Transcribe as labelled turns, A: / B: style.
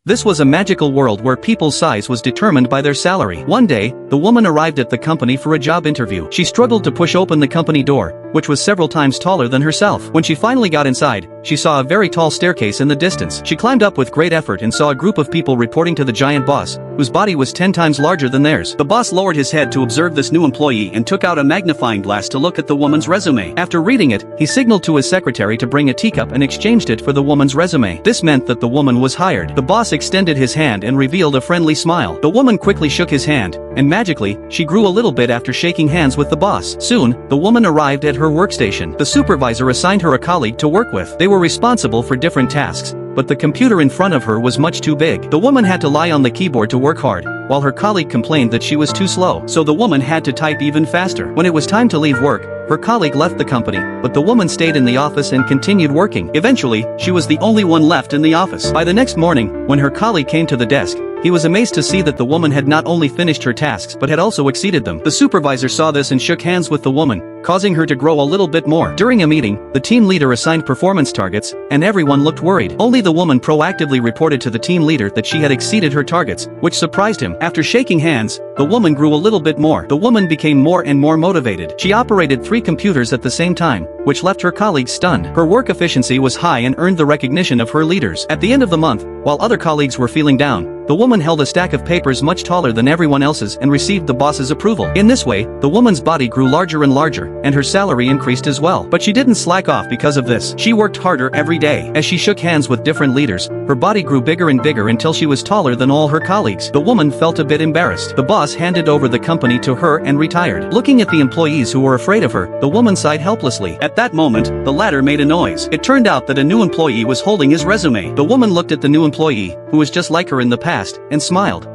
A: This was a magical world where people's size was determined by their salary. One day, the woman arrived at the company for a job interview. She struggled to push open the company door, which was several times taller than herself. When she finally got inside, she saw a very tall staircase in the distance. She climbed up with great effort and saw a group of people reporting to the giant boss, whose body was 10 times larger than theirs. The boss lowered his head to observe this new employee and took out a magnifying glass to look at the woman's resume. After reading it, he signaled to his secretary to bring a teacup and exchanged it for the woman's resume. This meant that the woman was hired. The boss extended his hand and revealed a friendly smile. The woman quickly shook his hand, and magically, she grew a little bit after shaking hands with the boss. Soon, the woman arrived at her workstation. The supervisor assigned her a colleague to work with. They were responsible for different tasks, but the computer in front of her was much too big. The woman had to lie on the keyboard to work hard, while her colleague complained that she was too slow. So the woman had to type even faster. When it was time to leave work, her colleague left the company, but the woman stayed in the office and continued working. Eventually, she was the only one left in the office. By the next morning, when her colleague came to the desk, he was amazed to see that the woman had not only finished her tasks but had also exceeded them. The supervisor saw this and shook hands with the woman, causing her to grow a little bit more. During a meeting, the team leader assigned performance targets, and everyone looked worried. Only the woman proactively reported to the team leader that she had exceeded her targets, which surprised him. After shaking hands, the woman grew a little bit more. The woman became more and more motivated. She operated 3 computers at the same time, which left her colleagues stunned. Her work efficiency was high and earned the recognition of her leaders. At the end of the month, while other colleagues were feeling down, the woman held a stack of papers much taller than everyone else's and received the boss's approval. In this way, the woman's body grew larger and larger, and her salary increased as well. But she didn't slack off because of this. She worked harder every day. As she shook hands with different leaders, her body grew bigger and bigger until she was taller than all her colleagues. The woman felt a bit embarrassed. The boss handed over the company to her and retired. Looking at the employees who were afraid of her, the woman sighed helplessly. At that moment, the ladder made a noise. It turned out that a new employee was holding his resume. The woman looked at the new employee, who was just like her in the past, and smiled.